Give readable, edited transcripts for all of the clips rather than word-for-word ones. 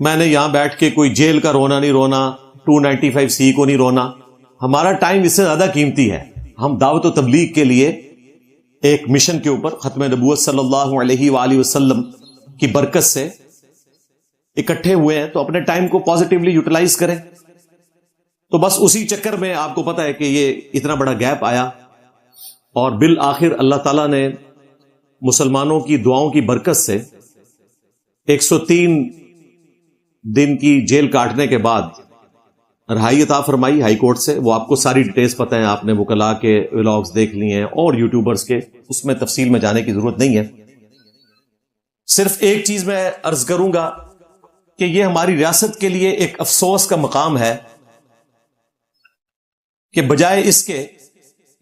میں نے یہاں بیٹھ کے کوئی جیل کا رونا نہیں رونا, 295C کو نہیں رونا. ہمارا ٹائم اس سے زیادہ قیمتی ہے. ہم دعوت و تبلیغ کے لیے ایک مشن کے اوپر ختم نبوت صلی اللہ علیہ وآلہ وسلم کی برکت سے اکٹھے ہوئے ہیں, تو اپنے ٹائم کو پازیٹیولی یوٹیلائز کریں. تو بس اسی چکر میں آپ کو پتا ہے کہ یہ اتنا بڑا گیپ آیا, اور بالآخر اللہ تعالیٰ نے مسلمانوں کی دعاؤں کی برکت سے 103 دن کی جیل کاٹنے کے بعد رہائی عطا فرمائی ہائی کورٹ سے. وہ آپ کو ساری ڈیٹیلز پتہ ہیں, آپ نے وکلاء کے ولاگز دیکھ لیے ہیں اور یوٹیوبرز کے, اس میں تفصیل میں جانے کی ضرورت نہیں ہے. صرف ایک چیز میں عرض کروں گا کہ یہ ہماری ریاست کے لیے ایک افسوس کا مقام ہے کہ بجائے اس کے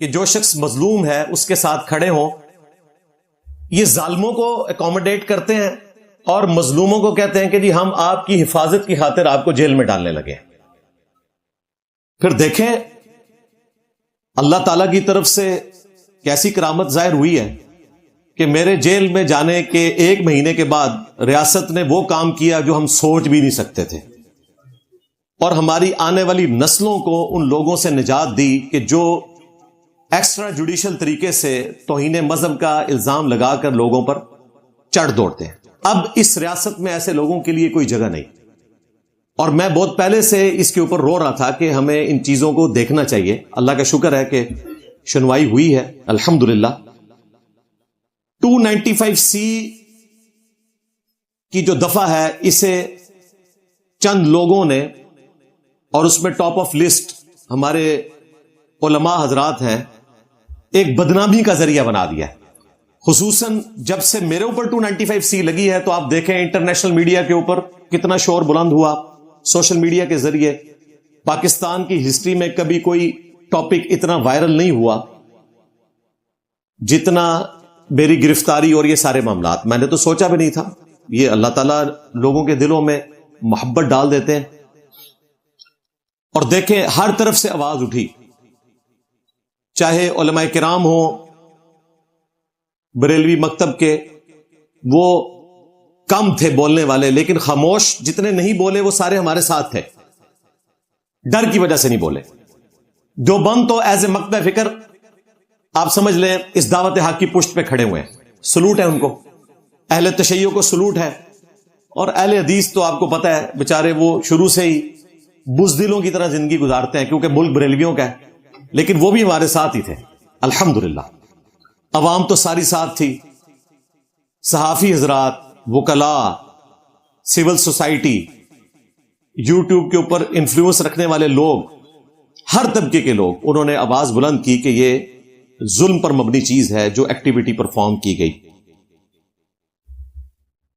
کہ جو شخص مظلوم ہے اس کے ساتھ کھڑے ہوں, یہ ظالموں کو اکوموڈیٹ کرتے ہیں اور مظلوموں کو کہتے ہیں کہ جی ہم آپ کی حفاظت کی خاطر آپ کو جیل میں ڈالنے لگے. پھر دیکھیں اللہ تعالی کی طرف سے کیسی کرامت ظاہر ہوئی ہے کہ میرے جیل میں جانے کے 1 مہینے کے بعد ریاست نے وہ کام کیا جو ہم سوچ بھی نہیں سکتے تھے, اور ہماری آنے والی نسلوں کو ان لوگوں سے نجات دی کہ جو ایکسٹرا جوڈیشل طریقے سے توہین مذہب کا الزام لگا کر لوگوں پر چڑھ دوڑتے ہیں. اب اس ریاست میں ایسے لوگوں کے لیے کوئی جگہ نہیں, اور میں بہت پہلے سے اس کے اوپر رو رہا تھا کہ ہمیں ان چیزوں کو دیکھنا چاہیے. اللہ کا شکر ہے کہ سنوائی ہوئی ہے الحمدللہ. 295C کی جو دفعہ ہے اسے چند لوگوں نے, اور اس میں ٹاپ آف لسٹ ہمارے علماء حضرات ہیں, ایک بدنامی کا ذریعہ بنا دیا ہے. خصوصاً جب سے میرے اوپر 295C لگی ہے تو آپ دیکھیں انٹرنیشنل میڈیا کے اوپر کتنا شور بلند ہوا. سوشل میڈیا کے ذریعے پاکستان کی ہسٹری میں کبھی کوئی ٹاپک اتنا وائرل نہیں ہوا جتنا میری گرفتاری اور یہ سارے معاملات. میں نے تو سوچا بھی نہیں تھا. یہ اللہ تعالیٰ لوگوں کے دلوں میں محبت ڈال دیتے ہیں. اور دیکھیں ہر طرف سے آواز اٹھی, چاہے علماء کرام ہو بریلوی مکتب کے, وہ کم تھے بولنے والے, لیکن خاموش جتنے نہیں بولے وہ سارے ہمارے ساتھ تھے, ڈر کی وجہ سے نہیں بولے. دیوبند تو ایز اے مکتب فکر آپ سمجھ لیں اس دعوت حق کی پشت پہ کھڑے ہوئے ہیں, سلوٹ ہے ان کو. اہل تشیع کو سلوٹ ہے, اور اہل حدیث تو آپ کو پتہ ہے بیچارے وہ شروع سے ہی بزدلوں کی طرح زندگی گزارتے ہیں کیونکہ ملک بریلویوں کا ہے, لیکن وہ بھی ہمارے ساتھ ہی تھے الحمدللہ. عوام تو ساری ساتھ تھی, صحافی حضرات, وکلاء, سول سوسائٹی, یوٹیوب کے اوپر انفلوئنس رکھنے والے لوگ, ہر طبقے کے لوگ, انہوں نے آواز بلند کی کہ یہ ظلم پر مبنی چیز ہے جو ایکٹیویٹی پرفارم کی گئی.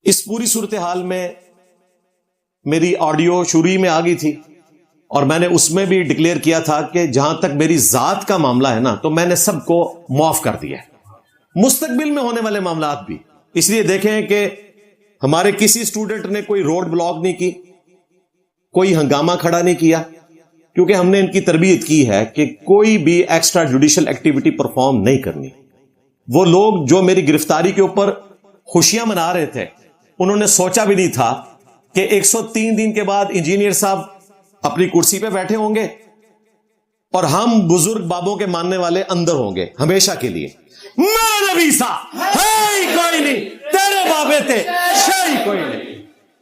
اس پوری صورتحال میں میری آڈیو شروع میں آ گئی تھی, اور میں نے اس میں بھی ڈکلیئر کیا تھا کہ جہاں تک میری ذات کا معاملہ ہے نا, تو میں نے سب کو معاف کر دیا ہے. مستقبل میں ہونے والے معاملات بھی, اس لیے دیکھیں کہ ہمارے کسی اسٹوڈنٹ نے کوئی روڈ بلاک نہیں کی, کوئی ہنگامہ کھڑا نہیں کیا, کیونکہ ہم نے ان کی تربیت کی ہے کہ کوئی بھی ایکسٹرا جوڈیشل ایکٹیویٹی پرفارم نہیں کرنی. وہ لوگ جو میری گرفتاری کے اوپر خوشیاں منا رہے تھے, انہوں نے سوچا بھی نہیں تھا کہ 103 دن کے بعد انجینئر صاحب اپنی کرسی پہ بیٹھے ہوں گے اور ہم بزرگ بابوں کے ماننے والے اندر ہوں گے ہمیشہ کے لیے. میں نبی سا ہے ہی کوئی نہیں, تیرے بابے تھے شاہی کوئی نہیں.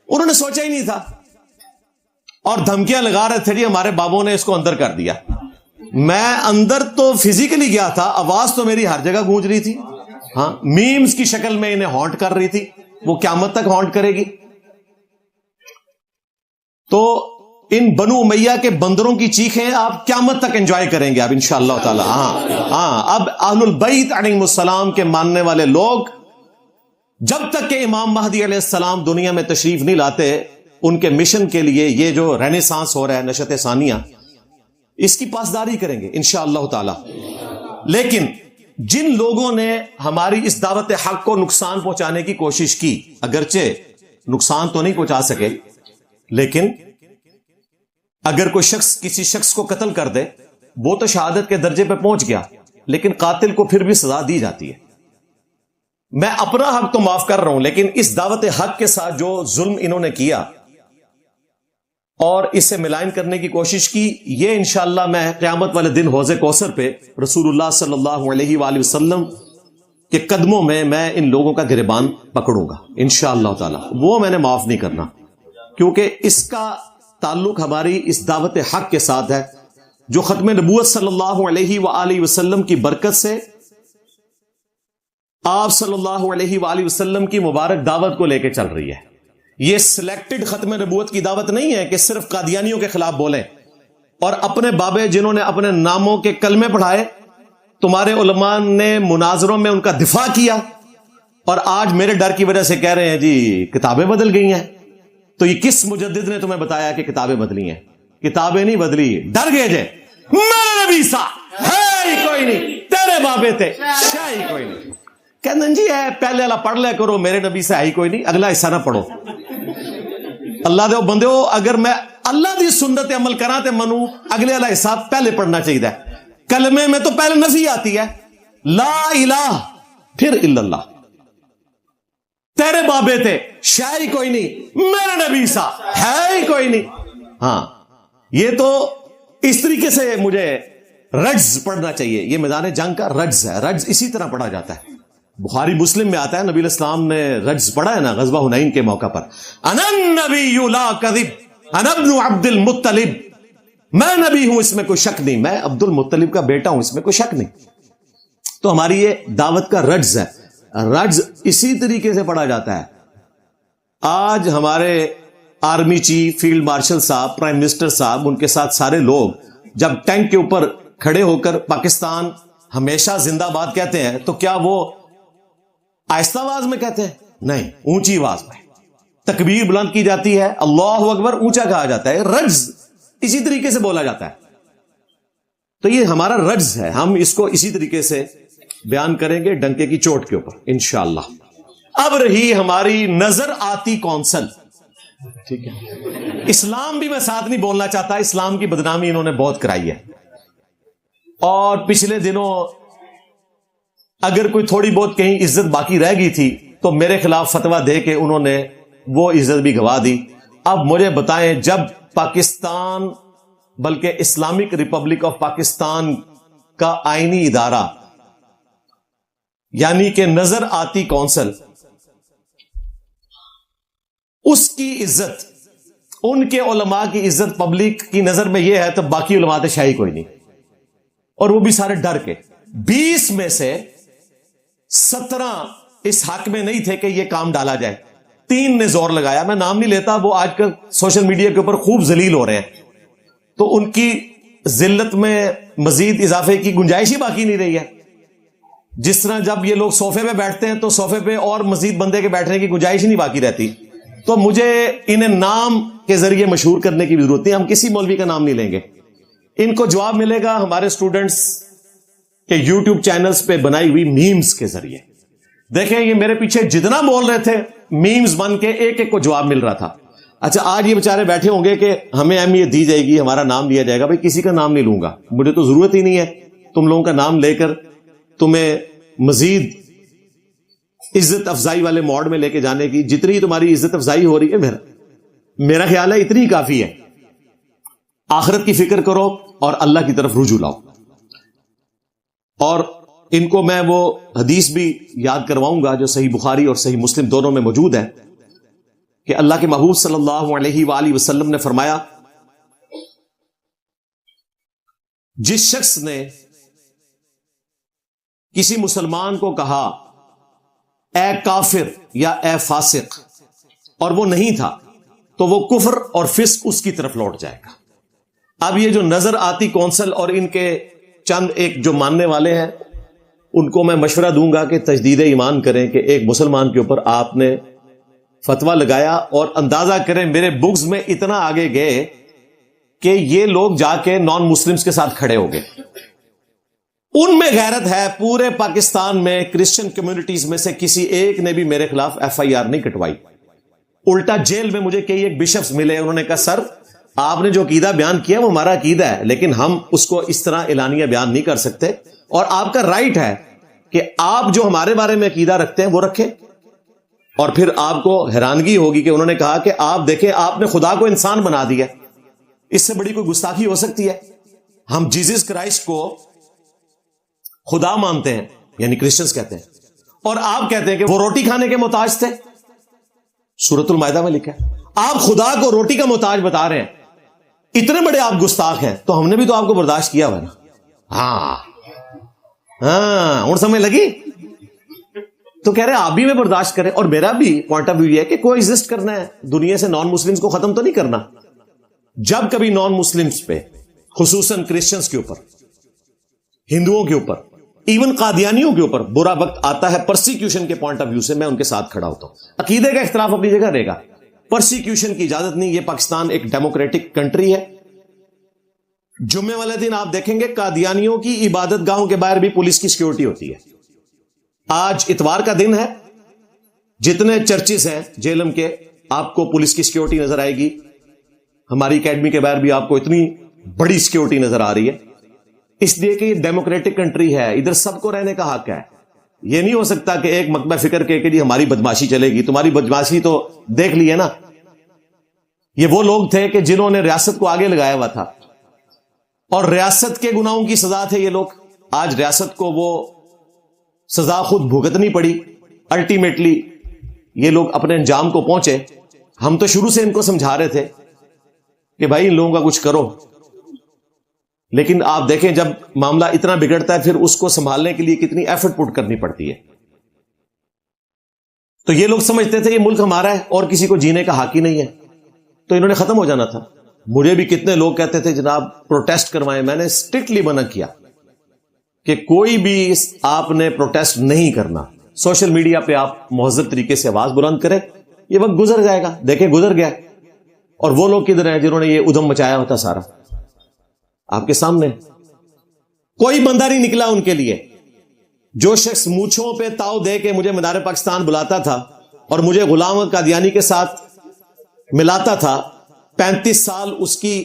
انہوں نے سوچا ہی نہیں تھا, اور دھمکیاں لگا رہے تھے جی ہمارے بابوں نے اس کو اندر کر دیا. میں اندر تو فزیکلی گیا تھا, آواز تو میری ہر جگہ گونج رہی تھی. ہاں, میمز کی شکل میں انہیں ہانٹ کر رہی تھی, وہ قیامت تک ہانٹ کرے گی. تو ان بنو امیہ کے بندروں کی چیخیں آپ قیامت تک انجوائے کریں گے آپ انشاءاللہ تعالی. اب اہل البیت علیہم السلام کے ماننے والے لوگ جب تک کہ امام مہدی علیہ السلام دنیا میں تشریف نہیں لاتے, ان کے مشن کے لیے یہ جو رینیسانس ہو رہا ہے, نشت ثانیہ, اس کی پاسداری کریں گے انشاءاللہ تعالی. لیکن جن لوگوں نے ہماری اس دعوت حق کو نقصان پہنچانے کی کوشش کی, اگرچہ نقصان تو نہیں پہنچا سکے, لیکن اگر کوئی شخص کسی شخص کو قتل کر دے, وہ تو شہادت کے درجے پہ پہنچ گیا, لیکن قاتل کو پھر بھی سزا دی جاتی ہے. میں اپنا حق تو معاف کر رہا ہوں, لیکن اس دعوت حق کے ساتھ جو ظلم انہوں نے کیا, اور اسے ملائن کرنے کی کوشش کی. یہ انشاءاللہ میں قیامت والے دن حوض کوثر پہ رسول اللہ صلی اللہ علیہ وآلہ وسلم کے قدموں میں ان لوگوں کا گریبان پکڑوں گا انشاءاللہ تعالی. وہ میں نے معاف نہیں کرنا، کیونکہ اس کا تعلق ہماری اس دعوت حق کے ساتھ ہے جو ختم نبوت صلی اللہ علیہ وآلہ وسلم کی برکت سے آپ صلی اللہ علیہ وآلہ وسلم کی مبارک دعوت کو لے کے چل رہی ہے. یہ سلیکٹڈ ختم نبوت کی دعوت نہیں ہے کہ صرف قادیانیوں کے خلاف بولیں اور اپنے بابے جنہوں نے اپنے ناموں کے کلمے پڑھائے، تمہارے علماء نے مناظروں میں ان کا دفاع کیا اور آج میرے ڈر کی وجہ سے کہہ رہے ہیں جی کتابیں بدل گئی ہیں. تو یہ کس مجدد نے تمہیں بتایا کہ کتابیں بدلی ہیں؟ کتابیں نہیں بدلی، ڈر گئے جے. میرے نبی سا ہے ہی کوئی نہیں، تیرے بابے تھے ہے ہی کوئی نہیں. کہتے جی ہے پہلے والا پڑھ لیا کرو، میرے نبی سے ہے ہی کوئی نہیں، اگلا حصہ نہ پڑھو. اللہ دے بندے ہو، اگر میں اللہ دی سنت عمل کراں تے منو اگلے والا حصہ پہلے پڑھنا چاہیے. کلمے میں تو پہلے نفی آتی ہے، لا الہ پھر الا اللہ. تیرے بابے تھے شاید ہی کوئی نہیں، میرے نبی سا ہے ہی کوئی نہیں. ہاں یہ تو اس طریقے سے مجھے رجز پڑھنا چاہیے. یہ میدان جنگ کا رجز ہے، رجز اسی طرح پڑھا جاتا ہے. بخاری مسلم میں آتا ہے، نبی علیہ السلام نے رجز پڑھا ہے نا غزوہ حنین کے موقع پر. انا النبی لا کذب انا ابن عبد المطلب، میں نبی ہوں اس میں کوئی شک نہیں، میں عبد المطلب کا بیٹا ہوں اس میں کوئی شک نہیں. تو ہماری یہ دعوت کا رجز ہے. رجز اسی طریقے سے پڑھا جاتا ہے. آج ہمارے آرمی چیف، فیلڈ مارشل صاحب، پرائم منسٹر صاحب، ان کے ساتھ سارے لوگ جب ٹینک کے اوپر کھڑے ہو کر پاکستان ہمیشہ زندہ باد کہتے ہیں تو کیا وہ آہستہ آواز میں کہتے ہیں؟ نہیں، اونچی آواز میں تکبیر بلند کی جاتی ہے، اللہ اکبر اونچا کہا جاتا ہے. رجز اسی طریقے سے بولا جاتا ہے. تو یہ ہمارا رجز ہے، ہم اس کو اسی طریقے سے بیان کریں گے ڈنکے کی چوٹ کے اوپر انشاءاللہ. اب رہی ہماری نظر آتی کونسل. ٹھیک ہے، اسلام بھی میں ساتھ نہیں بولنا چاہتا، اسلام کی بدنامی انہوں نے بہت کرائی ہے. اور پچھلے دنوں اگر کوئی تھوڑی بہت کہیں عزت باقی رہ گئی تھی تو میرے خلاف فتویٰ دے کے انہوں نے وہ عزت بھی گوا دی. اب مجھے بتائیں، جب پاکستان بلکہ اسلامک ریپبلک آف پاکستان کا آئینی ادارہ یعنی کہ نظر آتی کونسل، اس کی عزت، ان کے علماء کی عزت پبلک کی نظر میں یہ ہے تو باقی علماء تو شاہی کوئی نہیں، اور وہ بھی سارے ڈر کے. 20 میں سے 17 اس حق میں نہیں تھے کہ یہ کام ڈالا جائے. 3 نے زور لگایا، میں نام نہیں لیتا، وہ آج کل سوشل میڈیا کے اوپر خوب ذلیل ہو رہے ہیں، تو ان کی ذلت میں مزید اضافے کی گنجائش ہی باقی نہیں رہی ہے. جس طرح جب یہ لوگ صوفے پہ بیٹھتے ہیں تو صوفے پہ اور مزید بندے کے بیٹھنے کی گنجائش ہی نہیں باقی رہتی. تو مجھے انہیں نام کے ذریعے مشہور کرنے کی ضرورت نہیں، ہم کسی مولوی کا نام نہیں لیں گے. ان کو جواب ملے گا ہمارے اسٹوڈنٹس کے یوٹیوب چینلز پہ بنائی ہوئی میمز کے ذریعے. دیکھیں یہ میرے پیچھے جتنا بول رہے تھے میمز بن کے ایک ایک کو جواب مل رہا تھا. اچھا آج یہ بیچارے بیٹھے ہوں گے کہ ہمیں اہمیت دی جائے گی، ہمارا نام لیا جائے گا. بھائی کسی کا نام نہیں لوں گا، مجھے تو ضرورت ہی نہیں ہے تم لوگوں کا نام لے کر تمہیں مزید عزت افزائی والے موڈ میں لے کے جانے کی. جتنی تمہاری عزت افزائی ہو رہی ہے میرا خیال ہے اتنی کافی ہے. آخرت کی فکر کرو اور اللہ کی طرف رجوع لاؤ. اور ان کو میں وہ حدیث بھی یاد کرواؤں گا جو صحیح بخاری اور صحیح مسلم دونوں میں موجود ہے کہ اللہ کے محبوب صلی اللہ علیہ وآلہ وسلم نے فرمایا، جس شخص نے کسی مسلمان کو کہا اے کافر یا اے فاسق اور وہ نہیں تھا تو وہ کفر اور فسق اس کی طرف لوٹ جائے گا. اب یہ جو نظر آتی کونسل اور ان کے چند ایک جو ماننے والے ہیں ان کو میں مشورہ دوں گا کہ تجدید ایمان کریں کہ ایک مسلمان کے اوپر آپ نے فتویٰ لگایا، اور اندازہ کریں میرے بکس میں اتنا آگے گئے کہ یہ لوگ جا کے نان مسلمز کے ساتھ کھڑے ہو گئے. ان میں غیرت ہے. پورے پاکستان میں کرسچن کمیونٹیز میں سے کسی ایک نے بھی میرے خلاف FIR نہیں کٹوائی. الٹا جیل میں مجھے کئی ایک بشپس ملے، انہوں نے کہا سر آپ نے جو عقیدہ بیان کیا وہ ہمارا عقیدہ ہے، لیکن ہم اس کو اس طرح اعلانیہ بیان نہیں کر سکتے، اور آپ کا رائٹ ہے کہ آپ جو ہمارے بارے میں عقیدہ رکھتے ہیں وہ رکھیں. اور پھر آپ کو حیرانگی ہوگی کہ انہوں نے کہا کہ آپ دیکھیں آپ نے خدا کو انسان بنا دیا. اس سے بڑی کوئی گستاخی ہو سکتی ہے؟ ہم جیزس کرائسٹ کو خدا مانتے ہیں، یعنی کرسچنز کہتے ہیں، اور آپ کہتے ہیں کہ وہ روٹی کھانے کے محتاج تھے۔ سورۃ المائدہ میں لکھا ہے، آپ خدا کو روٹی کا محتاج بتا رہے ہیں، اتنے بڑے آپ گستاخ ہیں، تو ہم نے بھی تو آپ کو برداشت کیا ہوا نا۔ ہاں ہوں سمجھ لگی؟ تو کہہ رہے آپ بھی میں برداشت کریں، اور میرا بھی پوائنٹ آف ویو یہ ہے کہ کو ایگزسٹ کرنا ہے، دنیا سے نان مسلمز کو ختم تو نہیں کرنا۔ جب کبھی نان مسلمز پہ، خصوصاً کرسچنز کے اوپر، ہندوؤں کے اوپر، ایون قادیانیوں کے اوپر برا وقت آتا ہے پرسیکیوشن کے پوائنٹ آف ویو سے، میں ان کے ساتھ کھڑا ہوتا ہوں۔ عقیدے کا اختلاف اپنی جگہ رہے گا، پرسیکیوشن کی اجازت نہیں۔ یہ پاکستان ایک ڈیموکریٹک کنٹری ہے۔ جمعے والے دن آپ دیکھیں گے قادیانیوں کی عبادت گاہوں کے باہر بھی پولیس کی سیکیورٹی ہوتی ہے۔ آج اتوار کا دن ہے، جتنے چرچز ہیں جیلم کے، آپ کو پولیس کی سیکیورٹی نظر آئے گی۔ ہماری اکیڈمی کے باہر بھی آپ کو اتنی بڑی سیکیورٹی نظر آ رہی ہے، اس لیے کہ یہ ڈیموکریٹک کنٹری ہے، ادھر سب کو رہنے کا حق ہے۔ یہ نہیں ہو سکتا کہ ایک مکتبہ فکر کے کہ جی ہماری بدماشی چلے گی۔ تمہاری بدماشی تو دیکھ لی ہے نا۔ یہ وہ لوگ تھے کہ جنہوں نے ریاست کو آگے لگایا ہوا تھا، اور ریاست کے گناہوں کی سزا تھے یہ لوگ۔ آج ریاست کو وہ سزا خود بھگتنی پڑی، الٹیمیٹلی یہ لوگ اپنے انجام کو پہنچے۔ ہم تو شروع سے ان کو سمجھا رہے تھے کہ بھائی ان لوگوں کا کچھ کرو، لیکن آپ دیکھیں جب معاملہ اتنا بگڑتا ہے پھر اس کو سنبھالنے کے لیے کتنی ایفرٹ پٹ کرنی پڑتی ہے۔ تو یہ لوگ سمجھتے تھے یہ ملک ہمارا ہے اور کسی کو جینے کا حق ہی نہیں ہے، تو انہوں نے ختم ہو جانا تھا۔ مجھے بھی کتنے لوگ کہتے تھے جناب پروٹیسٹ کروائیں، میں نے اسٹرکٹلی منع کیا کہ کوئی بھی آپ نے پروٹیسٹ نہیں کرنا۔ سوشل میڈیا پہ آپ مہذب طریقے سے آواز بلند کریں، یہ وقت گزر جائے گا۔ دیکھیں گزر گیا، اور وہ لوگ کدھر ہیں جنہوں نے یہ ادھم مچایا ہوتا سارا؟ آپ کے سامنے کوئی بندہ نہیں نکلا ان کے لیے۔ جو شخص مونچھوں پہ تاؤ دے کے مجھے مدار پاکستان بلاتا تھا اور مجھے غلام احمد قادیانی کے ساتھ ملاتا تھا، 35 سال اس کی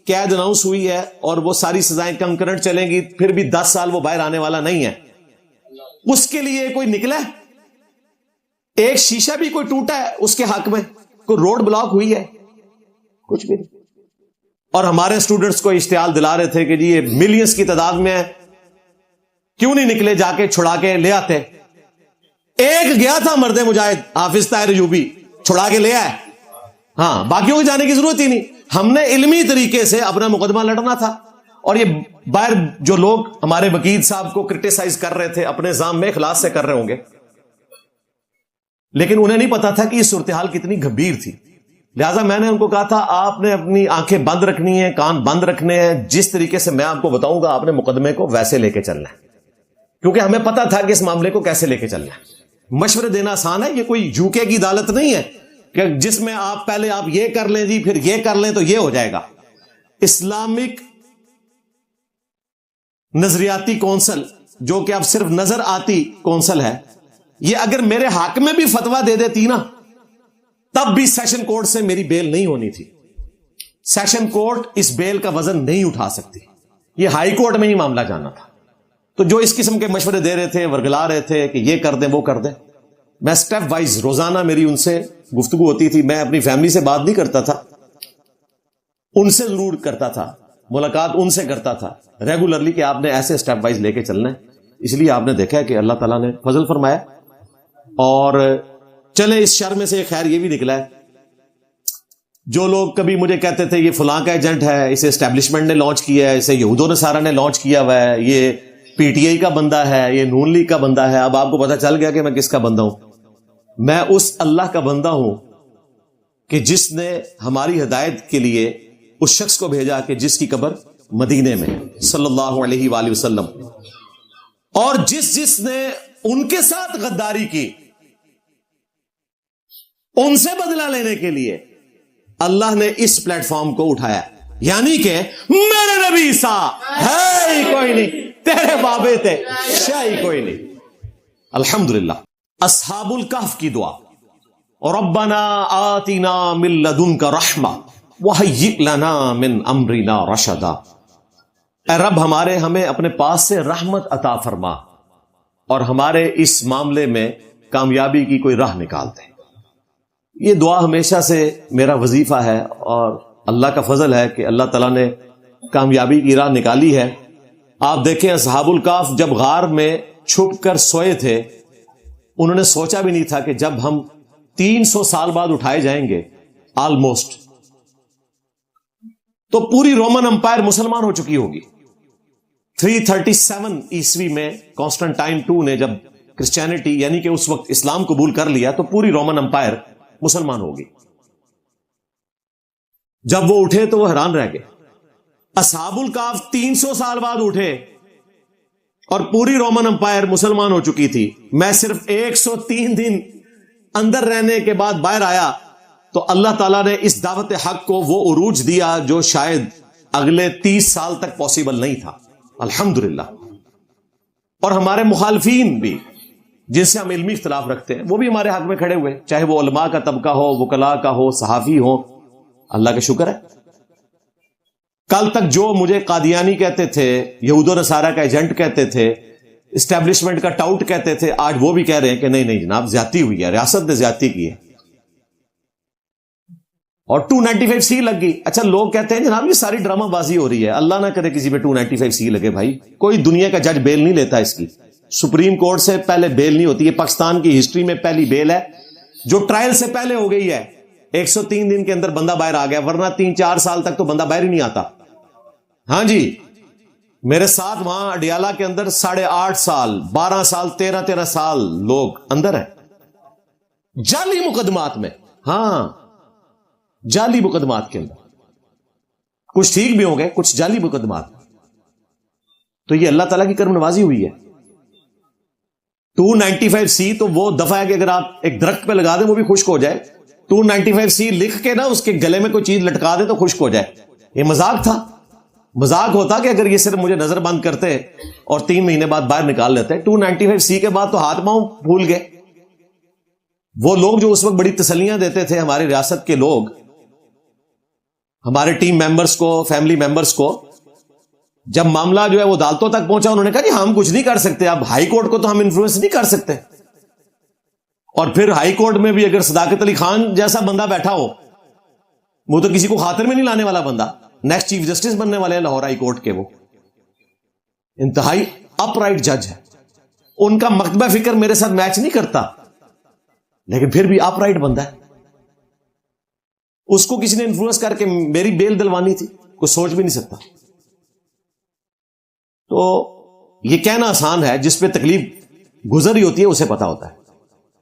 قید اناؤنس ہوئی ہے اور وہ ساری سزائیں کنکرنٹ چلیں گی، پھر بھی 10 سال وہ باہر آنے والا نہیں ہے۔ اس کے لیے کوئی نکلا ہے؟ ایک شیشہ بھی کوئی ٹوٹا ہے اس کے حق میں؟ کوئی روڈ بلاک ہوئی ہے؟ کچھ بھی نہیں۔ اور ہمارے اسٹوڈنٹس کو اشتعال دلا رہے تھے کہ جی یہ ملینز کی تعداد میں ہے، کیوں نہیں نکلے، جا کے چھڑا کے لے آتے۔ ایک گیا تھا مرد مجاہد حافظ طاہر ایوبی، چھڑا کے لے آئے۔ ہاں، باقیوں کے جانے کی ضرورت ہی نہیں۔ ہم نے علمی طریقے سے اپنا مقدمہ لڑنا تھا، اور یہ باہر جو لوگ ہمارے وکیل صاحب کو کرٹیسائز کر رہے تھے اپنے نظام میں اخلاص سے کر رہے ہوں گے، لیکن انہیں نہیں پتا تھا کہ یہ صورتحال کتنی گھبیر تھی۔ لہٰذا میں نے ان کو کہا تھا آپ نے اپنی آنکھیں بند رکھنی ہیں، کان بند رکھنے ہیں، جس طریقے سے میں آپ کو بتاؤں گا آپ نے مقدمے کو ویسے لے کے چلنا ہے، کیونکہ ہمیں پتا تھا کہ اس معاملے کو کیسے لے کے چلنا ہے۔ مشورے دینا آسان ہے، یہ کوئی یوکے کی عدالت نہیں ہے کہ جس میں آپ پہلے آپ یہ کر لیں جی پھر یہ کر لیں تو یہ ہو جائے گا۔ اسلامک نظریاتی کونسل، جو کہ اب صرف نظر آتی کونسل ہے، یہ اگر میرے حق میں بھی فتویٰ دے دیتی نا، تب بھی سیشن کورٹ سے میری بیل نہیں ہونی تھی۔ سیشن کورٹ اس بیل کا وزن نہیں اٹھا سکتی، یہ ہائی کورٹ میں ہی معاملہ جانا تھا۔ تو جو اس قسم کے مشورے دے رہے تھے، ورگلا رہے تھے کہ یہ کر دیں وہ کر دیں، میں سٹیپ وائز روزانہ میری ان سے گفتگو ہوتی تھی۔ میں اپنی فیملی سے بات نہیں کرتا تھا، ان سے ضرور کرتا تھا، ملاقات ان سے کرتا تھا ریگولرلی کہ آپ نے ایسے سٹیپ وائز لے کے چلنا ہے۔ اس لیے آپ نے دیکھا ہے کہ اللہ تعالیٰ نے فضل فرمایا، اور چلے اس شر میں سے خیر یہ بھی نکلا ہے، جو لوگ کبھی مجھے کہتے تھے یہ فلاں کا ایجنٹ ہے، اسے اسٹیبلشمنٹ نے لانچ کیا ہے، اسے یہود و نصارہ نے لانچ کیا ہوا ہے، یہ پی ٹی آئی کا بندہ ہے، یہ نون لیگ کا بندہ ہے، اب آپ کو پتا چل گیا کہ میں کس کا بندہ ہوں۔ میں اس اللہ کا بندہ ہوں کہ جس نے ہماری ہدایت کے لیے اس شخص کو بھیجا کہ جس کی قبر مدینے میں صلی اللہ علیہ وآلہ وسلم، اور جس نے ان کے ساتھ غداری کی، ان سے بدلہ لینے کے لیے اللہ نے اس پلیٹ فارم کو اٹھایا، یعنی کہ میرے نبی عیسیٰ ہے ہی کوئی نہیں، تیرے بابے تھے شاہی کوئی نہیں۔ الحمدللہ۔ اصحاب الکہف کی دعا، ربنا آتنا من لدنک رحمہ وہیئ لنا من امرنا رشدا، اے رب ہمیں اپنے پاس سے رحمت عطا فرما اور ہمارے اس معاملے میں کامیابی کی کوئی راہ نکال دے۔ یہ دعا ہمیشہ سے میرا وظیفہ ہے، اور اللہ کا فضل ہے کہ اللہ تعالیٰ نے کامیابی کی راہ نکالی ہے. آپ دیکھیں اصحاب الکہف جب غار میں چھپ کر سوئے تھے, انہوں نے سوچا بھی نہیں تھا کہ جب ہم 300 سال بعد اٹھائے جائیں گے آلموسٹ, تو پوری رومن امپائر مسلمان ہو چکی ہوگی. 337 عیسوی میں کانسٹنٹائن II نے جب کرسچینٹی یعنی کہ اس وقت اسلام قبول کر لیا تو پوری رومن امپائر مسلمان ہوگی. جب وہ اٹھے تو وہ حیران رہ گئے. اصحاب الکہف 300 سال بعد اٹھے اور پوری رومن امپائر مسلمان ہو چکی تھی. میں صرف 103 دن اندر رہنے کے بعد باہر آیا تو اللہ تعالیٰ نے اس دعوت حق کو وہ عروج دیا جو شاید اگلے 30 سال تک پاسبل نہیں تھا. الحمدللہ. اور ہمارے مخالفین بھی جن سے ہم علمی اختلاف رکھتے ہیں وہ بھی ہمارے حق میں کھڑے ہوئے, چاہے وہ علماء کا طبقہ ہو, وکلاء کا ہو, صحافی ہو. اللہ کا شکر ہے. کل تک جو مجھے قادیانی کہتے تھے, یہود و نصارہ کا ایجنٹ کہتے تھے, اسٹیبلشمنٹ کا ٹاؤٹ کہتے تھے, آج وہ بھی کہہ رہے ہیں کہ نہیں جناب زیادتی ہوئی ہے, ریاست نے زیادتی کی ہے اور 295C لگ گئی. اچھا لوگ کہتے ہیں جناب یہ ساری ڈرامہ بازی ہو رہی ہے. اللہ نہ کرے کسی پہ 295C لگے بھائی. کوئی دنیا کا جج بیل نہیں لیتا اس کی. سپریم کورٹ سے پہلے بیل نہیں ہوتی. یہ پاکستان کی ہسٹری میں پہلی بیل ہے جو ٹرائل سے پہلے ہو گئی ہے. 103 دن کے اندر بندہ باہر آ گیا, ورنہ 3-4 سال تک تو بندہ باہر ہی نہیں آتا. ہاں جی, میرے ساتھ وہاں اڈیالہ کے اندر 8.5 سال 12 سال 13 سال لوگ اندر ہیں جعلی مقدمات میں. ہاں جعلی مقدمات کے اندر, کچھ ٹھیک بھی ہوں گے, کچھ جعلی مقدمات. تو یہ اللہ تعالیٰ کی کرم نوازی ہوئی ہے. 295C تو وہ دفعہ ہے کہ اگر آپ ایک درخت پہ لگا دیں وہ بھی خشک ہو جائے. 295C لکھ کے نا اس کے گلے میں کوئی چیز لٹکا دے تو خشک ہو جائے. یہ مذاق تھا. مذاق ہوتا کہ اگر یہ صرف مجھے نظر بند کرتے اور 3 مہینے بعد باہر نکال لیتے. 295C کے بعد تو ہاتھ پاؤں پھول گئے. وہ لوگ جو اس وقت بڑی تسلیاں دیتے تھے, ہماری ریاست کے لوگ, ہمارے ٹیم ممبرز کو, فیملی ممبرز کو, جب معاملہ جو ہے وہ عدالتوں تک پہنچا انہوں نے کہا جی ہم کچھ نہیں کر سکتے. اب ہائی کورٹ کو تو ہم انفلوئنس نہیں کر سکتے. اور پھر ہائی کورٹ میں بھی اگر صداقت علی خان جیسا بندہ بیٹھا ہو, وہ تو کسی کو خاطر میں نہیں لانے والا بندہ, نیکسٹ چیف جسٹس بننے والے ہیں لاہور ہائی کورٹ کے, وہ انتہائی اپ رائٹ جج ہے. ان کا مکتبہ فکر میرے ساتھ میچ نہیں کرتا, لیکن پھر بھی اپ رائٹ بندہ ہے. اس کو کسی نے انفلوئنس کر کے میری بیل دلوانی تھی, کوئی سوچ بھی نہیں سکتا. تو یہ کہنا آسان ہے, جس پہ تکلیف گزری ہوتی ہے اسے پتا ہوتا ہے.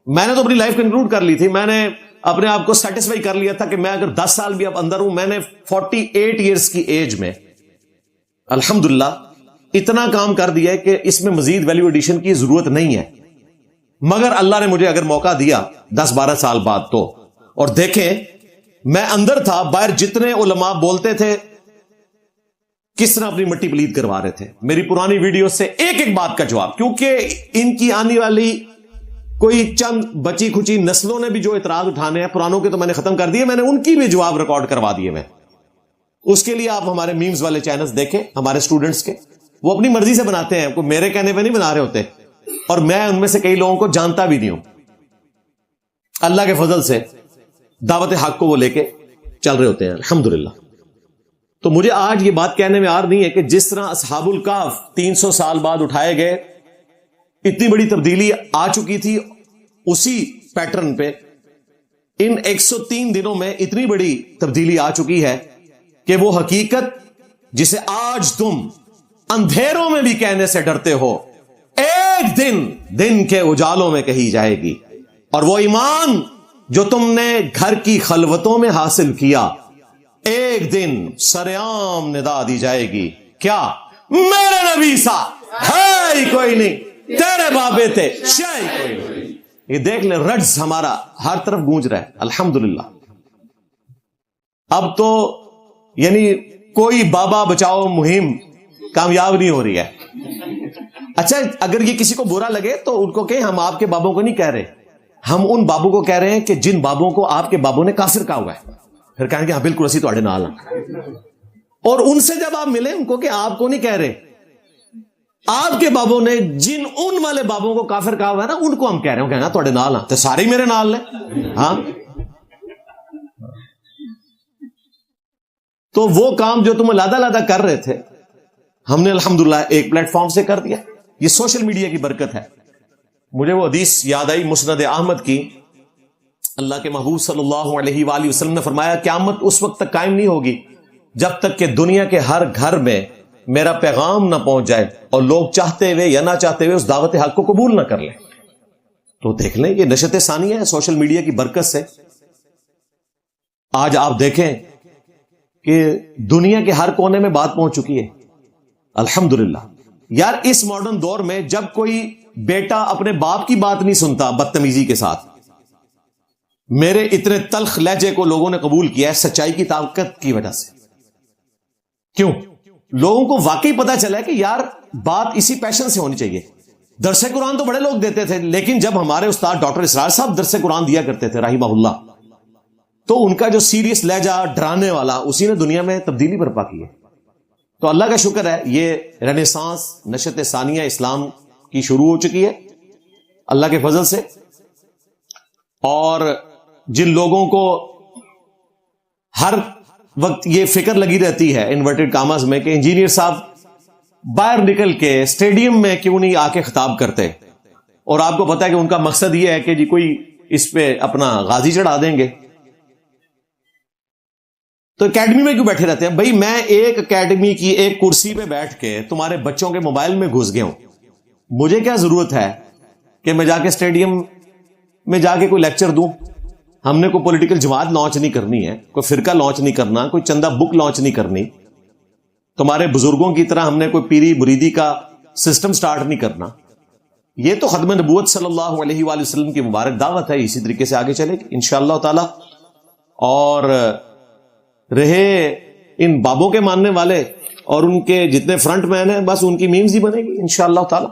میں نے تو اپنی لائف کنکلوڈ کر لی تھی. میں نے اپنے آپ کو سیٹسفائی کر لیا تھا کہ میں اگر 10 سال بھی اب اندر ہوں, میں نے 48 ایئرس کی ایج میں الحمدللہ اتنا کام کر دیا ہے کہ اس میں مزید ویلیو ایڈیشن کی ضرورت نہیں ہے. مگر اللہ نے مجھے اگر موقع دیا 10-12 سال بعد تو, اور دیکھیں میں اندر تھا, باہر جتنے علماء بولتے تھے کس طرح اپنی مٹی پلید کروا رہے تھے. میری پرانی ویڈیو سے ایک ایک بات کا جواب, کیونکہ ان کی آنے والی کوئی چند بچی کھچی نسلوں نے بھی جو اعتراض اٹھانے ہیں, پرانوں کے تو میں نے ختم کر دیے, میں نے ان کی بھی جواب ریکارڈ کروا دیے. میں اس کے لیے آپ ہمارے میمز والے چینلز دیکھیں, ہمارے اسٹوڈنٹس کے, وہ اپنی مرضی سے بناتے ہیں, کوئی میرے کہنے پہ نہیں بنا رہے ہوتے. اور میں ان میں سے کئی لوگوں کو جانتا بھی نہیں ہوں. اللہ کے فضل سے دعوت حق کو وہ لے کے چل رہے ہوتے ہیں الحمدللہ. تو مجھے آج یہ بات کہنے میں آر نہیں ہے کہ جس طرح اصحاب الکہف 300 سال بعد اٹھائے گئے, اتنی بڑی تبدیلی آ چکی تھی, اسی پیٹرن پہ ان 103 دنوں میں اتنی بڑی تبدیلی آ چکی ہے کہ وہ حقیقت جسے آج تم اندھیروں میں بھی کہنے سے ڈرتے ہو, ایک دن کے اجالوں میں کہی جائے گی. اور وہ ایمان جو تم نے گھر کی خلوتوں میں حاصل کیا, ایک دن سرعام ندا دی جائے گی, کیا میرے نبی سا ہے ہی کوئی نہیں, تیرے بابے تھے شے ہی کوئی نہیں. یہ دیکھ لیں رڈز ہمارا ہر طرف گونج رہا ہے الحمدللہ. اب تو یعنی کوئی بابا بچاؤ مہم کامیاب نہیں ہو رہی ہے. اچھا اگر یہ کسی کو برا لگے تو ان کو کہ ہم آپ کے بابوں کو نہیں کہہ رہے, ہم ان بابوں کو کہہ رہے ہیں کہ جن بابوں کو آپ کے بابوں نے کافر کہا ہوا ہے. پھر کہیں گے ہاں بالکل اسی تواڈے نال ہیں. اور ان سے جب آپ ملیں ان کو کہ آپ کو نہیں کہہ رہے, آپ کے بابوں نے جن ان والے بابوں کو کافر کہا ہوا ہے نا, ان کو ہم کہہ رہے ہیں, کہنا تواڈے نال ہیں, تو سارے میرے نال ہیں. ہاں تو وہ کام جو تم علیحدہ علیحدہ کر رہے تھے ہم نے الحمدللہ ایک پلیٹ فارم سے کر دیا. یہ سوشل میڈیا کی برکت ہے. مجھے وہ حدیث یاد آئی مسند احمد کی. اللہ کے محبوب صلی اللہ علیہ وآلہ وسلم نے فرمایا قیامت اس وقت تک قائم نہیں ہوگی جب تک کہ دنیا کے ہر گھر میں میرا پیغام نہ پہنچ جائے اور لوگ چاہتے ہوئے یا نہ چاہتے ہوئے اس دعوت حق کو قبول نہ کر لیں. تو دیکھ لیں یہ نشت ثانیہ ہے سوشل میڈیا کی برکت سے. آج آپ دیکھیں کہ دنیا کے ہر کونے میں بات پہنچ چکی ہے الحمدللہ. یار اس ماڈرن دور میں جب کوئی بیٹا اپنے باپ کی بات نہیں سنتا بدتمیزی کے ساتھ, میرے اتنے تلخ لہجے کو لوگوں نے قبول کیا ہے سچائی کی طاقت کی وجہ سے. کیوں؟ لوگوں کو واقعی پتا چلا ہے کہ یار بات اسی پیشن سے ہونی چاہیے. درس قرآن تو بڑے لوگ دیتے تھے, لیکن جب ہمارے استاد ڈاکٹر اسرار صاحب درس قرآن دیا کرتے تھے رحمہ اللہ, تو ان کا جو سیریس لہجہ ڈرانے والا اسی نے دنیا میں تبدیلی برپا کی ہے. تو اللہ کا شکر ہے یہ رینیسانس نشت ثانیہ اسلام کی شروع ہو چکی ہے اللہ کے فضل سے. اور جن لوگوں کو ہر وقت یہ فکر لگی رہتی ہے انورٹڈ کاماز میں کہ انجینئر صاحب باہر نکل کے اسٹیڈیم میں کیوں نہیں آ کے خطاب کرتے, اور آپ کو پتا ہے کہ ان کا مقصد یہ ہے کہ جی کوئی اس پہ اپنا غازی چڑھا دیں گے, تو اکیڈمی میں کیوں بیٹھے رہتے ہیں؟ بھائی میں ایک اکیڈمی کی ایک کرسی پہ بیٹھ کے تمہارے بچوں کے موبائل میں گھس گیا ہوں, مجھے کیا ضرورت ہے کہ میں جا کے اسٹیڈیم میں جا کے کوئی لیکچر دوں؟ ہم نے کوئی پولیٹیکل جماعت لانچ نہیں کرنی ہے, کوئی فرقہ لانچ نہیں کرنا, کوئی چندہ بک لانچ نہیں کرنی, تمہارے بزرگوں کی طرح ہم نے کوئی پیری مریدی کا سسٹم سٹارٹ نہیں کرنا. یہ تو ختم نبوت صلی اللہ علیہ وآلہ وسلم کی مبارک دعوت ہے, اسی طریقے سے آگے چلے گی انشاءاللہ تعالی. اور رہے ان بابوں کے ماننے والے اور ان کے جتنے فرنٹ مین ہیں, بس ان کی میمز ہی بنے گی انشاءاللہ تعالی.